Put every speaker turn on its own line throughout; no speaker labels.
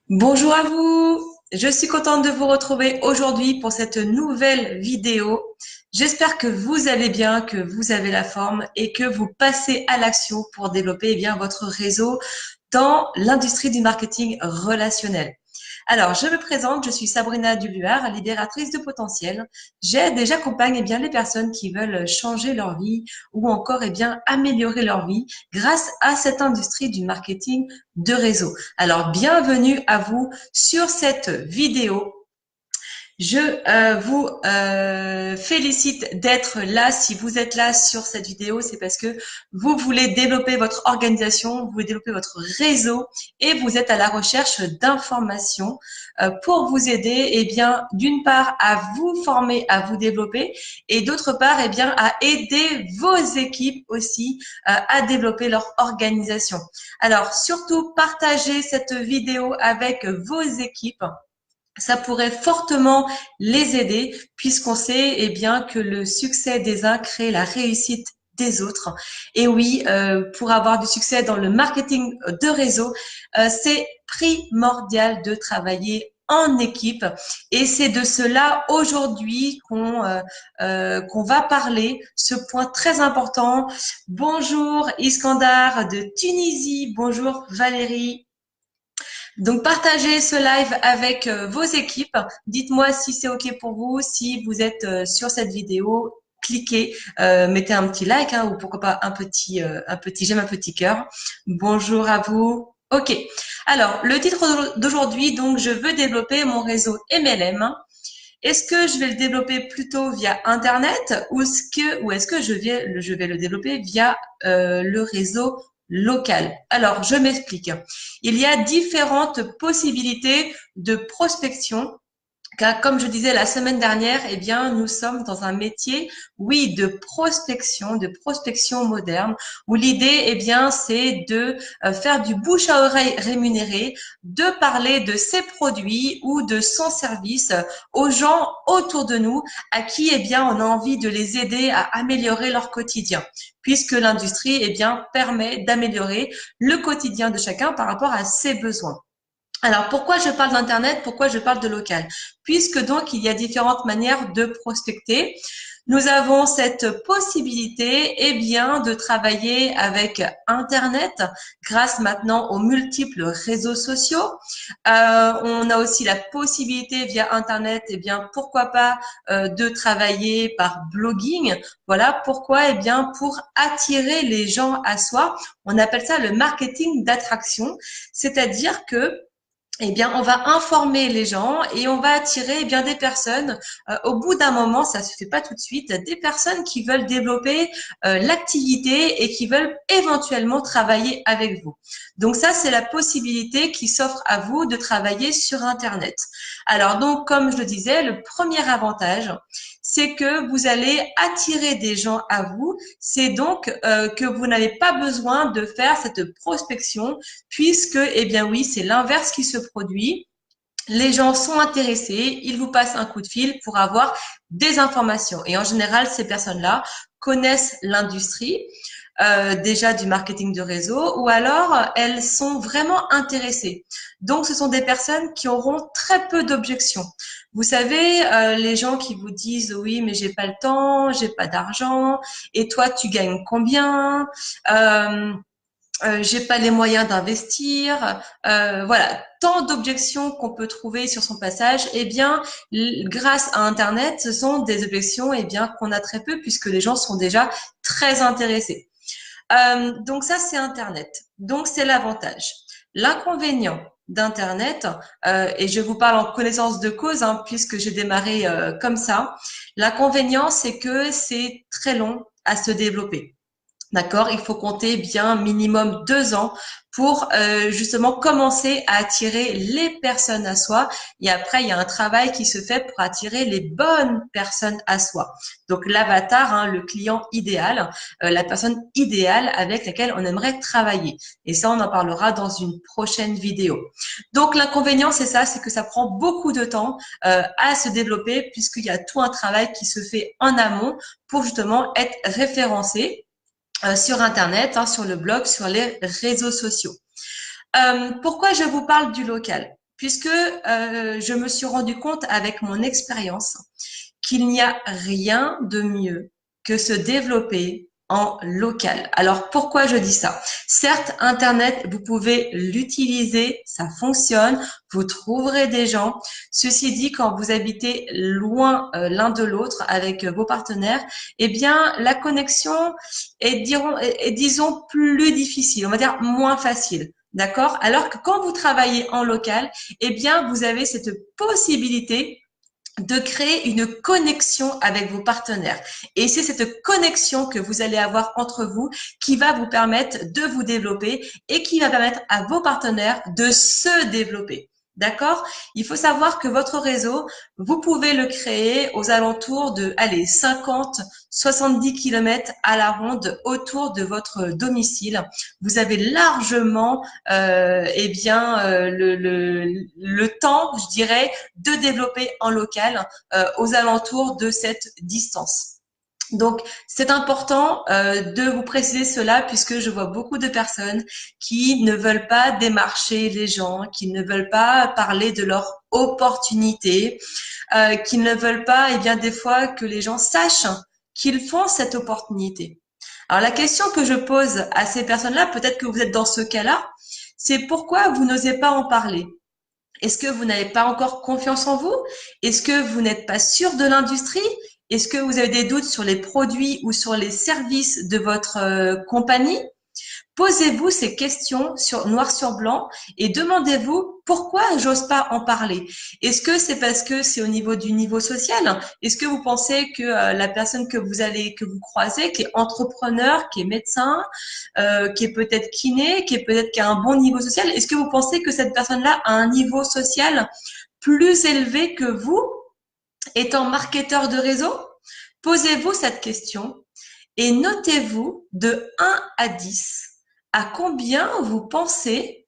Bonjour à vous, je suis contente de vous retrouver aujourd'hui pour cette nouvelle vidéo. J'espère que vous allez bien, que vous avez la forme et que vous passez à l'action pour développer bien votre réseau dans l'industrie du marketing relationnel. Alors, je me présente, je suis Sabrina Duluard, libératrice de potentiel. J'aide et j'accompagne bien les personnes qui veulent changer leur vie ou encore bien améliorer leur vie grâce à cette industrie du marketing de réseau. Alors, bienvenue à vous sur cette vidéo. Je vous félicite d'être là. Si vous êtes là sur cette vidéo, c'est parce que vous voulez développer votre organisation, vous voulez développer votre réseau et vous êtes à la recherche d'informations pour vous aider, bien, d'une part, à vous former, à vous développer et d'autre part, bien, à aider vos équipes aussi à développer leur organisation. Alors, surtout, partagez cette vidéo avec vos équipes. Ça pourrait fortement les aider puisqu'on sait bien que le succès des uns crée la réussite des autres. Et oui, pour avoir du succès dans le marketing de réseau, c'est primordial de travailler en équipe et c'est de cela aujourd'hui qu'on va parler, ce point très important. Bonjour Iskandar de Tunisie, bonjour Valérie. Donc, partagez ce live avec vos équipes. Dites-moi si c'est OK pour vous, si vous êtes sur cette vidéo. Cliquez, mettez un petit like ou pourquoi pas un petit j'aime, un petit cœur. Bonjour à vous. OK. Alors, le titre d'aujourd'hui, donc, je veux développer mon réseau MLM. Est-ce que je vais le développer plutôt via Internet ou est-ce que je vais le développer via le réseau local? Alors, je m'explique. Il y a différentes possibilités de prospection. Car comme je disais la semaine dernière, bien, nous sommes dans un métier, oui, de prospection moderne, où l'idée, bien, c'est de faire du bouche à oreille rémunéré, de parler de ses produits ou de son service aux gens autour de nous, à qui, bien, on a envie de les aider à améliorer leur quotidien, puisque l'industrie, bien, permet d'améliorer le quotidien de chacun par rapport à ses besoins. Alors, pourquoi je parle d'Internet? Pourquoi je parle de local? Puisque donc, il y a différentes manières de prospecter. Nous avons cette possibilité, bien, de travailler avec Internet grâce maintenant aux multiples réseaux sociaux. On a aussi la possibilité via Internet, bien, pourquoi pas, de travailler par blogging. Voilà pourquoi, bien, pour attirer les gens à soi. On appelle ça le marketing d'attraction. C'est-à-dire que bien, on va informer les gens et on va attirer bien des personnes. Au bout d'un moment, ça se fait pas tout de suite, des personnes qui veulent développer l'activité et qui veulent éventuellement travailler avec vous. Donc ça, c'est la possibilité qui s'offre à vous de travailler sur Internet. Alors donc, comme je le disais, le premier avantage, c'est que vous allez attirer des gens à vous. C'est donc que vous n'avez pas besoin de faire cette prospection puisque, bien oui, c'est l'inverse qui se produit. Les gens sont intéressés, ils vous passent un coup de fil pour avoir des informations. Et en général, ces personnes-là connaissent l'industrie, déjà du marketing de réseau, ou alors elles sont vraiment intéressées. Donc, ce sont des personnes qui auront très peu d'objections. Vous savez, les gens qui vous disent oui, mais j'ai pas le temps, j'ai pas d'argent, et toi, tu gagnes combien? J'ai pas les moyens d'investir, voilà, tant d'objections qu'on peut trouver sur son passage. Bien, grâce à Internet, ce sont des objections, bien, qu'on a très peu puisque les gens sont déjà très intéressés. Donc ça, c'est Internet. Donc c'est l'avantage. L'inconvénient d'Internet, et je vous parle en connaissance de cause, puisque j'ai démarré comme ça. L'inconvénient, c'est que c'est très long à se développer. D'accord, il faut compter bien minimum 2 ans pour justement commencer à attirer les personnes à soi. Et après, il y a un travail qui se fait pour attirer les bonnes personnes à soi. Donc l'avatar, le client idéal, la personne idéale avec laquelle on aimerait travailler. Et ça, on en parlera dans une prochaine vidéo. Donc l'inconvénient, c'est ça, c'est que ça prend beaucoup de temps à se développer puisqu'il y a tout un travail qui se fait en amont pour justement être référencé sur Internet, sur le blog, sur les réseaux sociaux. Pourquoi je vous parle du local? puisque je me suis rendu compte avec mon expérience qu'il n'y a rien de mieux que se développer en local. Alors pourquoi je dis ça? Certes, Internet, vous pouvez l'utiliser, ça fonctionne, vous trouverez des gens. Ceci dit, quand vous habitez loin l'un de l'autre avec vos partenaires, eh bien la connexion est, disons, plus difficile, on va dire moins facile. D'accord? Alors que quand vous travaillez en local, eh bien vous avez cette possibilité de créer une connexion avec vos partenaires. Et c'est cette connexion que vous allez avoir entre vous qui va vous permettre de vous développer et qui va permettre à vos partenaires de se développer. D'accord? Il faut savoir que votre réseau, vous pouvez le créer aux alentours de, allez, 50, 70 km à la ronde autour de votre domicile. Vous avez largement, le temps, je dirais, de développer en local aux alentours de cette distance. Donc, c'est important de vous préciser cela puisque je vois beaucoup de personnes qui ne veulent pas démarcher les gens, qui ne veulent pas parler de leur opportunité, qui ne veulent pas, eh bien, des fois que les gens sachent qu'ils font cette opportunité. Alors, la question que je pose à ces personnes-là, peut-être que vous êtes dans ce cas-là, c'est pourquoi vous n'osez pas en parler? Est-ce que vous n'avez pas encore confiance en vous? Est-ce que vous n'êtes pas sûr de l'industrie? Est-ce que vous avez des doutes sur les produits ou sur les services de votre compagnie? Posez-vous ces questions noir sur blanc et demandez-vous pourquoi j'ose pas en parler. Est-ce que c'est parce que c'est au niveau du niveau social? Est-ce que vous pensez que la personne que vous croisez, qui est entrepreneur, qui est médecin, qui est peut-être kiné, qui a un bon niveau social, est-ce que vous pensez que cette personne-là a un niveau social plus élevé que vous, étant marketeur de réseau? Posez-vous cette question et notez-vous de 1 à 10 à combien vous pensez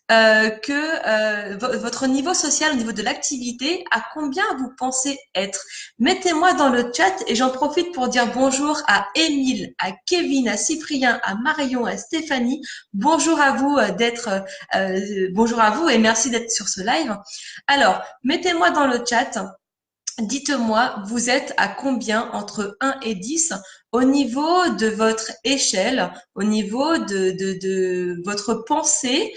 votre niveau social au niveau de l'activité, à combien vous pensez être. Mettez-moi dans le chat et j'en profite pour dire bonjour à Émile, à Kevin, à Cyprien, à Marion, à Stéphanie. Bonjour à vous bonjour à vous et merci d'être sur ce live. Alors, mettez-moi dans le chat. Dites-moi, vous êtes à combien entre 1 et 10 au niveau de votre échelle, au niveau de votre pensée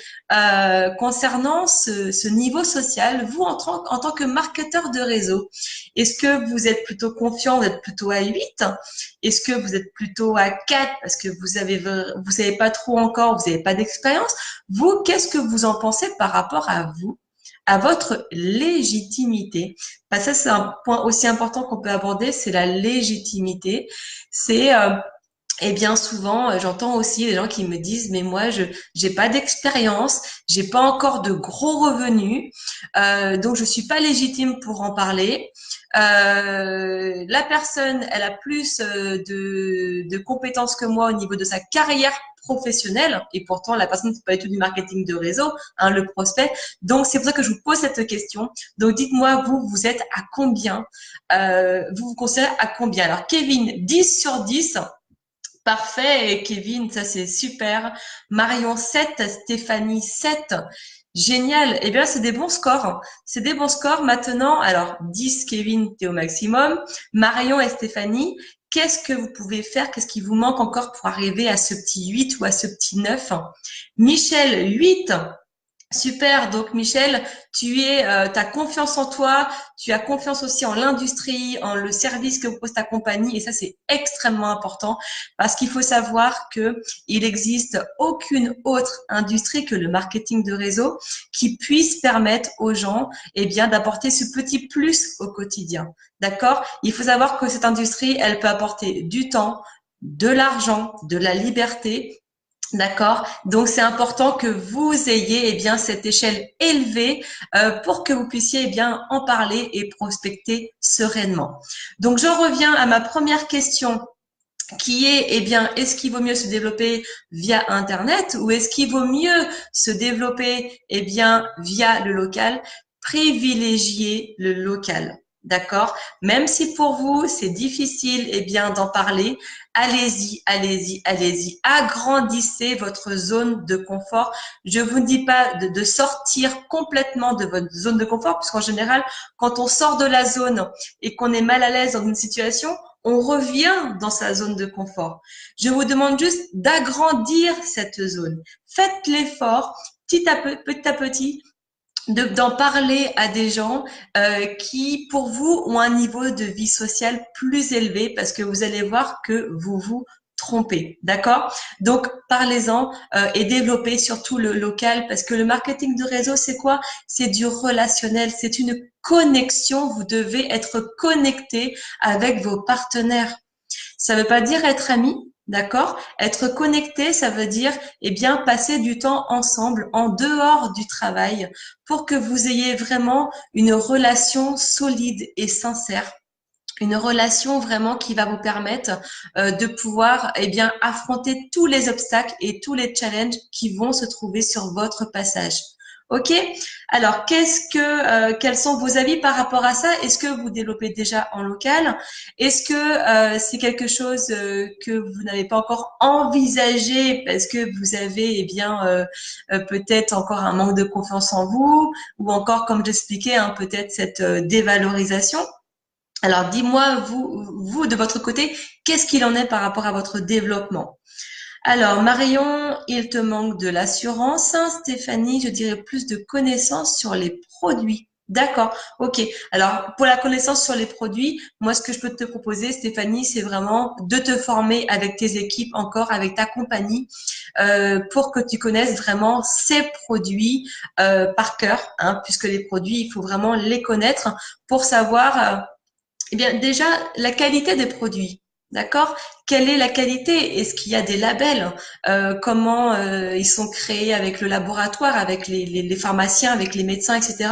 concernant ce niveau social, vous en tant que marketeur de réseau? Est-ce que vous êtes plutôt confiant, vous êtes plutôt à 8? Est-ce que vous êtes plutôt à 4 parce que vous savez pas trop encore, vous n'avez pas d'expérience? Vous, qu'est-ce que vous en pensez par rapport à vous? À votre légitimité. Parce que ça, c'est un point aussi important qu'on peut aborder, c'est la légitimité. C'est et bien souvent, j'entends aussi des gens qui me disent, mais moi, je j'ai pas d'expérience, j'ai pas encore de gros revenus, donc je suis pas légitime pour en parler. La personne, elle a plus de compétences que moi au niveau de sa carrière professionnelle, et pourtant la personne ne fait pas du tout du marketing de réseau, hein, le prospect. Donc c'est pour ça que je vous pose cette question. Donc dites-moi, vous êtes à combien? Vous vous considérez à combien? Alors Kevin, 10 sur 10. Parfait, et Kevin, ça c'est super. Marion 7, Stéphanie 7. Génial. Eh bien, c'est des bons scores. C'est des bons scores. Maintenant, alors 10, Kevin, t'es au maximum. Marion et Stéphanie, qu'est-ce que vous pouvez faire? Qu'est-ce qui vous manque encore pour arriver à ce petit 8 ou à ce petit 9? Michel, 8. Super, donc Michel, t'as confiance en toi, tu as confiance aussi en l'industrie, en le service que propose ta compagnie, et ça c'est extrêmement important parce qu'il faut savoir que il existe aucune autre industrie que le marketing de réseau qui puisse permettre aux gens, eh bien, d'apporter ce petit plus au quotidien. D'accord? Il faut savoir que cette industrie, elle peut apporter du temps, de l'argent, de la liberté. D'accord. Donc c'est important que vous ayez bien cette échelle élevée pour que vous puissiez bien en parler et prospecter sereinement. Donc je reviens à ma première question qui est bien est-ce qu'il vaut mieux se développer via Internet ou est-ce qu'il vaut mieux se développer bien via le local? Privilégier le local. D'accord? Même si pour vous, c'est difficile, eh bien, d'en parler, allez-y, allez-y, allez-y. Agrandissez votre zone de confort. Je vous dis pas de sortir complètement de votre zone de confort, puisqu'en général, quand on sort de la zone et qu'on est mal à l'aise dans une situation, on revient dans sa zone de confort. Je vous demande juste d'agrandir cette zone. Faites l'effort petit à petit d'en parler à des gens qui, pour vous, ont un niveau de vie sociale plus élevé parce que vous allez voir que vous vous trompez, d'accord? Donc, parlez-en et développez surtout le local parce que le marketing de réseau, c'est quoi? C'est du relationnel, c'est une connexion. Vous devez être connecté avec vos partenaires. Ça ne veut pas dire être ami, d'accord? Être connecté, ça veut dire, eh bien, passer du temps ensemble en dehors du travail pour que vous ayez vraiment une relation solide et sincère. Une relation vraiment qui va vous permettre de pouvoir affronter tous les obstacles et tous les challenges qui vont se trouver sur votre passage. Ok. Alors, quels sont vos avis par rapport à ça? Est-ce que vous développez déjà en local? Est-ce que c'est quelque chose que vous n'avez pas encore envisagé parce que vous avez peut-être encore un manque de confiance en vous ou encore, comme j'expliquais, peut-être cette dévalorisation? Alors, dis-moi, vous, de votre côté, qu'est-ce qu'il en est par rapport à votre développement? Alors, Marion, il te manque de l'assurance. Stéphanie, je dirais plus de connaissances sur les produits. D'accord, ok. Alors, pour la connaissance sur les produits, moi, ce que je peux te proposer, Stéphanie, c'est vraiment de te former avec tes équipes, encore avec ta compagnie, pour que tu connaisses vraiment ces produits par cœur, puisque les produits, il faut vraiment les connaître pour savoir eh bien, déjà, la qualité des produits. D'accord? Quelle est la qualité? Est-ce qu'il y a des labels? Comment ils sont créés avec le laboratoire, avec les pharmaciens, avec les médecins, etc.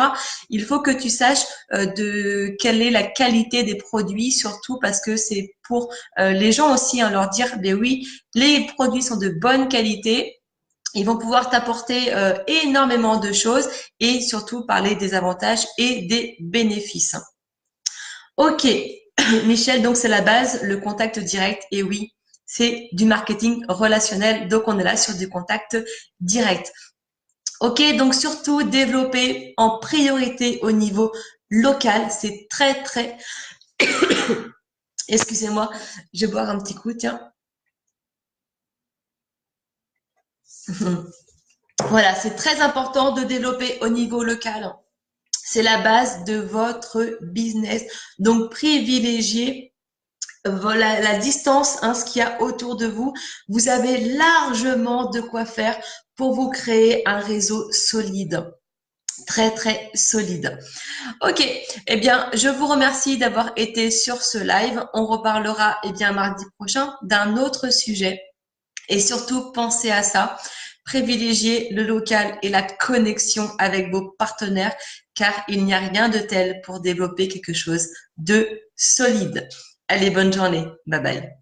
Il faut que tu saches de quelle est la qualité des produits, surtout parce que c'est pour les gens aussi, leur dire, ben oui, les produits sont de bonne qualité. Ils vont pouvoir t'apporter énormément de choses et surtout parler des avantages et des bénéfices. Ok, Michel, donc c'est la base, le contact direct. Et oui, c'est du marketing relationnel. Donc on est là sur du contact direct. Ok, donc surtout développer en priorité au niveau local. C'est très, très... Excusez-moi, je vais boire un petit coup, tiens. Voilà, c'est très important de développer au niveau local. C'est la base de votre business. Donc, privilégiez voilà la distance, ce qu'il y a autour de vous. Vous avez largement de quoi faire pour vous créer un réseau solide. Très, très solide. Ok. Eh bien, je vous remercie d'avoir été sur ce live. On reparlera, mardi prochain d'un autre sujet. Et surtout, pensez à ça. Privilégiez le local et la connexion avec vos partenaires, car il n'y a rien de tel pour développer quelque chose de solide. Allez, bonne journée. Bye bye.